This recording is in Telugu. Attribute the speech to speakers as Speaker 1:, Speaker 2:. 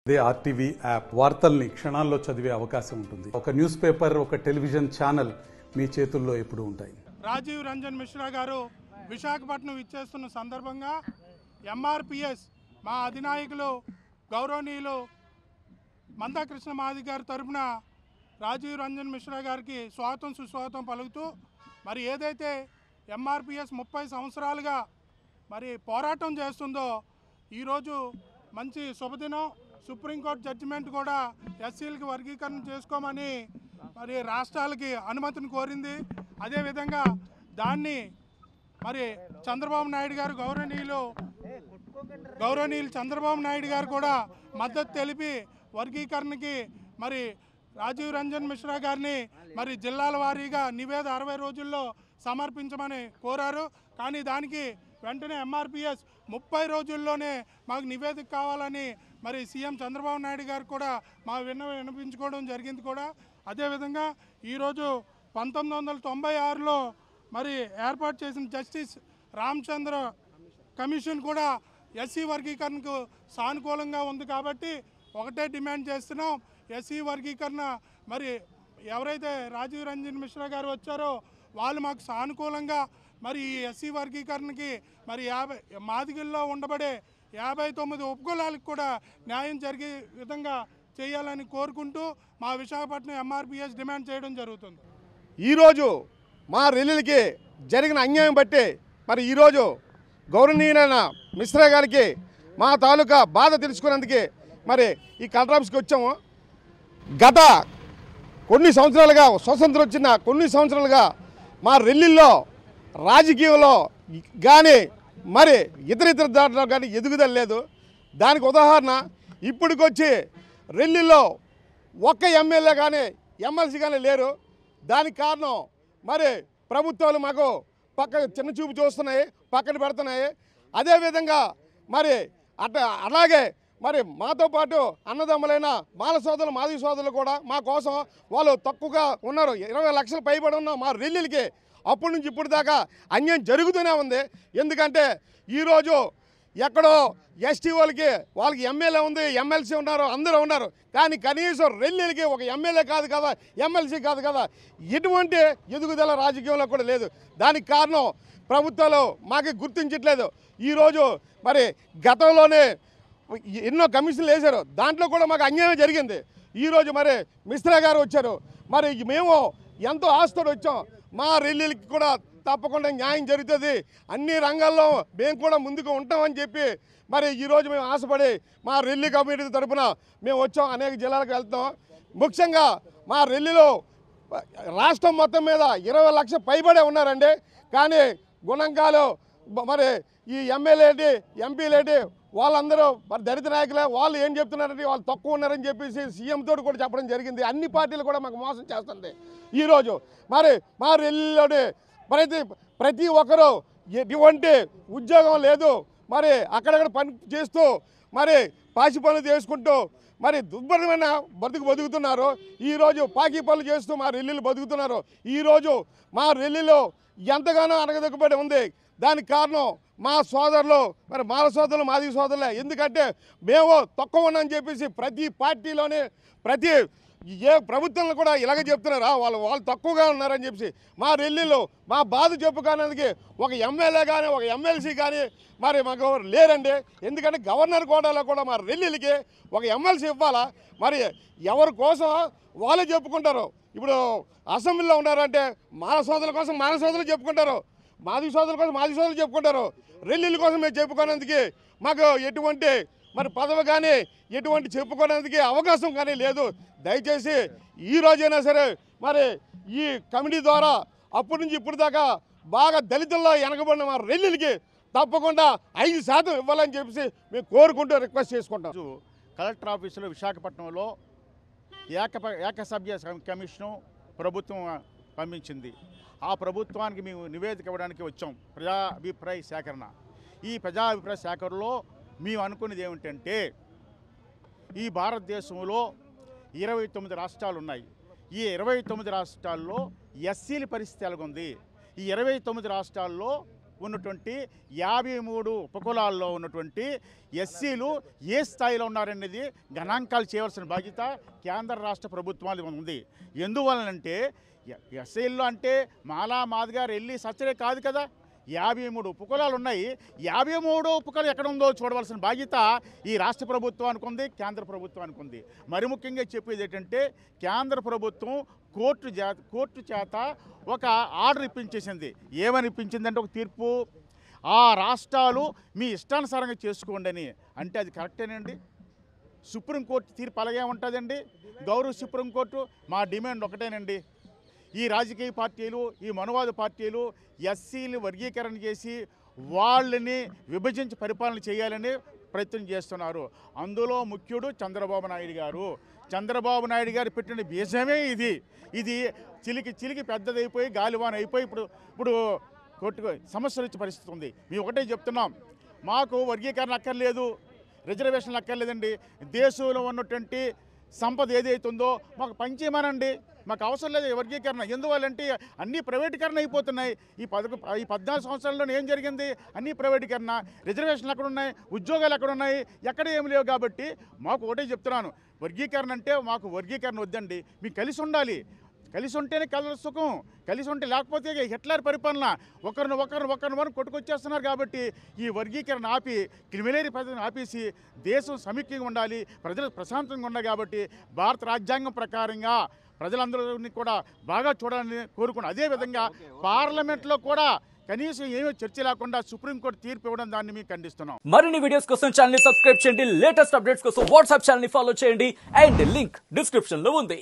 Speaker 1: అదే ఆర్టీవీ యాప్ వార్తల్ని క్షణాల్లో చదివే అవకాశం ఉంటుంది. ఒక న్యూస్ పేపర్, ఒక టెలివిజన్ ఛానల్ మీ చేతుల్లో ఎప్పుడూ ఉంటాయి.
Speaker 2: రాజీవ్ రంజన్ మిశ్రా గారు విశాఖపట్నం ఇచ్చేస్తున్న సందర్భంగా ఎంఆర్పిఎస్ మా అధినాయకులు గౌరవనీయులు మందాకృష్ణ మాది గారి తరఫున రాజీవ్ రంజన్ మిశ్రా గారికి స్వాగతం సుస్వాగతం పలుకుతూ, మరి ఏదైతే ఎంఆర్పిఎస్ 30 సంవత్సరాలుగా మరి పోరాటం చేస్తుందో ఈరోజు మంచి శుభదినం. సుప్రీంకోర్టు జడ్జిమెంట్ కూడా ఎస్సీలకి వర్గీకరణ చేసుకోమని మరి రాష్ట్రాలకి అనుమతిని కోరింది. అదేవిధంగా దాన్ని మరి చంద్రబాబు నాయుడు గారు గౌరవనీయులు చంద్రబాబు నాయుడు గారు కూడా మద్దతు తెలిపి వర్గీకరణకి మరి రాజీవ్ రంజన్ మిశ్రా గారిని మరి జిల్లాల వారీగా నివేదిక 60 రోజుల్లో సమర్పించమని కోరారు. కానీ దానికి వెంటనే ఎంఆర్పిఎస్ 30 రోజుల్లోనే మాకు నివేదిక కావాలని మరి సీఎం చంద్రబాబు నాయుడు గారు కూడా మా వినిపించుకోవడం జరిగింది కూడా. అదేవిధంగా ఈరోజు 1996లో మరి ఏర్పాటు చేసిన జస్టిస్ రామచంద్ర కమిషన్ కూడా ఎస్సీ వర్గీకరణకు సానుకూలంగా ఉంది. కాబట్టి ఒకటే డిమాండ్ చేస్తున్నాం, ఎస్సీ వర్గీకరణ మరి ఎవరైతే రాజీవ్ రంజన్ మిశ్రా గారు వచ్చారో వాళ్ళు మాకు సానుకూలంగా మరి ఈ ఎస్సీ వర్గీకరణకి మరి మాదిగల్లో ఉండబడే 59 ఉపకులాలకు కూడా న్యాయం జరిగే విధంగా చేయాలని కోరుకుంటూ మా విశాఖపట్నం ఎంఆర్పిఎస్ డిమాండ్ చేయడం జరుగుతుంది.
Speaker 3: ఈరోజు మా రెల్లులకి జరిగిన అన్యాయం బట్టి మరి ఈరోజు గౌరవనీయులైన మిశ్రా గారికి మా తాలూకా బాధ తెలుసుకున్నందుకే మరి ఈ కలెక్టర్ ఆఫీస్కి వచ్చాము. గత కొన్ని సంవత్సరాలుగా స్వతంత్రం వచ్చిన కొన్ని సంవత్సరాలుగా మా రెల్లిల్లో రాజకీయంలో కానీ మరి ఇతర దాంట్లో కానీ ఎదుగుదల లేదు. దానికి ఉదాహరణ ఇప్పటికొచ్చి రెల్లిల్లో ఒక్క ఎమ్మెల్యే కానీ ఎమ్మెల్సీ కానీ లేరు. దానికి కారణం మరి ప్రభుత్వాలు మాకు చిన్న చూపు చూస్తున్నాయి, పక్కన పెడుతున్నాయి. అదేవిధంగా మరి అలాగే మరి మాతో పాటు అన్నదమ్ములైన మాల సోదరులు మాదిగ సోదరులు కూడా మా కోసం వాళ్ళు తక్కువగా ఉన్నారు. 20 లక్షలు పైబడి ఉన్న మా రెల్లిలకి అప్పటి నుంచి ఇప్పుడు దాకా అన్యాయం జరుగుతూనే ఉంది. ఎందుకంటే ఈరోజు ఎక్కడో ఎస్టీ వాళ్ళకి ఎమ్మెల్యే ఉంది, ఎమ్మెల్సీ ఉన్నారు, అందరూ ఉన్నారు. కానీ కనీసం రెల్లిలకి ఒక ఎమ్మెల్యే కాదు కదా, ఎమ్మెల్సీ కాదు కదా, ఎటువంటి ఎదుగుదల రాజకీయంలో కూడా లేదు. దానికి కారణం ప్రభుత్వాలు మాకు గుర్తించట్లేదు. ఈరోజు మరి గతంలోనే ఎన్నో కమిషన్లు వేశారు, దాంట్లో కూడా మాకు అన్యాయం జరిగింది. ఈరోజు మరి మిశ్రా గారు వచ్చారు, మరి మేము ఎంతో ఆశతో వచ్చాం. మా రెల్లీలకి కూడా తప్పకుండా న్యాయం జరుగుతుంది, అన్ని రంగాల్లో మేము కూడా ముందుకు ఉంటామని చెప్పి మరి ఈరోజు మేము ఆశపడి మా రెల్లి కమ్యూనిటీ తరఫున మేము వచ్చాం. అనేక జిల్లాలకు వెళ్తాం. ముఖ్యంగా మా రెల్లిలో రాష్ట్రం మొత్తం మీద 20 లక్షల పైబడే ఉన్నారండి. కానీ గుణంకాలు మరి ఈ ఎమ్మెల్యేటి ఎంపీలేటి వాళ్ళందరూ మరి దళిత నాయకులే. వాళ్ళు ఏం చెప్తున్నారంటే వాళ్ళు తక్కువ ఉన్నారని చెప్పేసి సీఎం తోటి కూడా చెప్పడం జరిగింది. అన్ని పార్టీలు కూడా మాకు మోసం చేస్తుంది. ఈరోజు మరి మా రెల్లిలోని ప్రతి ఒక్కరూ ఎటువంటి ఉద్యోగం లేదు, మరి అక్కడక్కడ పని చేస్తూ మరి పాచి పనులు చేసుకుంటూ మరి దుర్భరమైన బతుకుతున్నారు. ఈరోజు పాకి పనులు చేస్తూ మా రెల్లీలు బతుకుతున్నారు. ఈరోజు మా రెల్లీలో ఎంతగానో అనగదొక్కబడి ఉంది. దానికి కారణం మా సోదరులు, మరి మాల సోదరులు మాదిగ సోదరులే. ఎందుకంటే మేము తక్కువ ఉన్నామని చెప్పేసి ప్రతి పార్టీలోనే ప్రతి ఏ ప్రభుత్వంలో కూడా ఇలాగే చెప్తున్నారా, వాళ్ళు తక్కువగా ఉన్నారని చెప్పేసి. మా రెల్లీలో మా బాధ చెప్పుకోవడానికి ఒక ఎమ్మెల్యే కానీ ఒక ఎమ్మెల్సీ కానీ మరి మాకు లేరండి. ఎందుకంటే గవర్నర్ కోటాలో కూడా మా రెల్లీలకి ఒక ఎమ్మెల్సీ ఇవ్వాలా. మరి ఎవరి కోసం వాళ్ళే చెప్పుకుంటారు. ఇప్పుడు అసెంబ్లీలో ఉన్నారంటే మాల సోదరుల కోసం మాల సోదరులు చెప్పుకుంటారు, మాదిగ సోదరుల కోసం మాదిగ సోదరులు చెప్పుకుంటారు. రెల్లీల కోసం మేము చెప్పుకోవడానికి మాకు ఎటువంటి మరి పదవి కానీ ఎటువంటి చెప్పుకోవడానికి అవకాశం కానీ లేదు. దయచేసి ఈ రోజైనా సరే మరి ఈ కమిటీ ద్వారా అప్పటి నుంచి ఇప్పుడు దాకా బాగా దళితుల్లో వెనకబడిన మా రెల్లీలకి తప్పకుండా 5% ఇవ్వాలని చెప్పేసి మేము కోరుకుంటూ రిక్వెస్ట్ చేసుకుంటాం.
Speaker 4: కలెక్టర్ ఆఫీసులో విశాఖపట్నంలో ఏకసభ్య కమిషను ప్రభుత్వం పంపించింది. ఆ ప్రభుత్వానికి మేము నివేదిక ఇవ్వడానికి వచ్చాం. ప్రజాభిప్రాయ సేకరణ. ఈ ప్రజాభిప్రాయ సేకరణలో మేము అనుకునేది ఏమిటంటే, ఈ భారతదేశంలో 29 రాష్ట్రాలు ఉన్నాయి. ఈ 29 రాష్ట్రాల్లో ఎస్సీల పరిస్థితి ఎలాగుంది, ఈ 29 రాష్ట్రాల్లో ఉన్నటువంటి 53 ఉపకులాల్లో ఉన్నటువంటి ఎస్సీలు ఏ స్థాయిలో ఉన్నారనేది గణాంకాలు చేయవలసిన బాధ్యత కేంద్ర రాష్ట్ర ప్రభుత్వాలు ఉంది. ఎందువలనంటే ఎస్సీల్లో అంటే మాలా మాదిగా రెల్లి సచ్చరే కాదు కదా, 53 ఉపకులాలు ఉన్నాయి. 53 ఉపకులాలు ఎక్కడ ఉందో చూడవలసిన బాధ్యత ఈ రాష్ట్ర ప్రభుత్వానికి ఉంది, కేంద్ర ప్రభుత్వానికి ఉంది. మరి ముఖ్యంగా చెప్పేది ఏంటంటే కేంద్ర ప్రభుత్వం కోర్టు చేత ఒక ఆర్డర్ ఇప్పించేసింది. ఏమని ఇప్పించిందంటే ఒక తీర్పు, ఆ రాష్ట్రాలు మీ ఇష్టానుసారంగా చేసుకోండి అని. అంటే అది కరెక్టేనండి? సుప్రీంకోర్టు తీర్పు అలాగే ఉంటుందండి. గౌరవ సుప్రీంకోర్టు మా డిమాండ్ ఒకటేనండి, ఈ రాజకీయ పార్టీలు, ఈ మనువాద పార్టీలు ఎస్సీలు వర్గీకరణ చేసి వాళ్ళని విభజించి పరిపాలన చేయాలని ప్రయత్నం చేస్తున్నారు. అందులో ముఖ్యుడు చంద్రబాబు నాయుడు గారు. చంద్రబాబు నాయుడు గారు పెట్టిన బీజమే ఇది చిలికి పెద్దదైపోయి గాలివాన అయిపోయి ఇప్పుడు కోర్టుకు సమస్యలు వచ్చే పరిస్థితి ఉంది. మేము ఒకటే చెప్తున్నాం, మాకు వర్గీకరణ అక్కర్లేదు, రిజర్వేషన్లు అక్కర్లేదండి. దేశంలో ఉన్నటువంటి సంపద ఏదైతుందో మాకు పంచేయమనండి, మాకు అవసరం లేదు వర్గీకరణ. ఎందువల్లంటే అన్నీ ప్రైవేటీకరణ అయిపోతున్నాయి. ఈ 14 సంవత్సరాల్లో ఏం జరిగింది? అన్నీ ప్రైవేటీకరణ. రిజర్వేషన్లు ఎక్కడ ఉన్నాయి? ఉద్యోగాలు ఎక్కడ ఉన్నాయి? ఎక్కడ ఏమి లేవు. కాబట్టి మాకు ఒకటే చెప్తున్నాను, వర్గీకరణ అంటే మాకు వర్గీకరణ వద్దండి, మీకు కలిసి ఉండాలి. కలిసి ఉంటేనే కలర్ సుఖం, కలిసి ఉంటే లేకపోతే హిట్లర్ పరిపాలన ఒకరిని కొట్టుకొచ్చేస్తున్నారు. కాబట్టి ఈ వర్గీకరణ ఆపి క్రిమినరీ పద్ధతిని ఆపేసి దేశం సమైక్యంగా ఉండాలి, ప్రజలు ప్రశాంతంగా ఉండాలి. కాబట్టి భారత రాజ్యాంగం ప్రకారంగా ప్రజలందరినీ కూడా బాగా చూడాలని కోరుకున్నాను. అదేవిధంగా పార్లమెంట్లో కూడా కనీసం ఏమీ చర్చ లేకుండా సుప్రీంకోర్టు తీర్పు ఇవ్వడం దాన్ని మేము ఖండిస్తున్నాం.
Speaker 5: మరిన్ని వీడియోస్ కోసం ఛానల్ ని సబ్స్క్రైబ్ చేయండి, లేటెస్ట్ అప్డేట్స్ కోసం వాట్సాప్ ఛానల్ ని ఫాలో చేయండి అండ్ లింక్ డిస్క్రిప్షన్ లో ఉంది.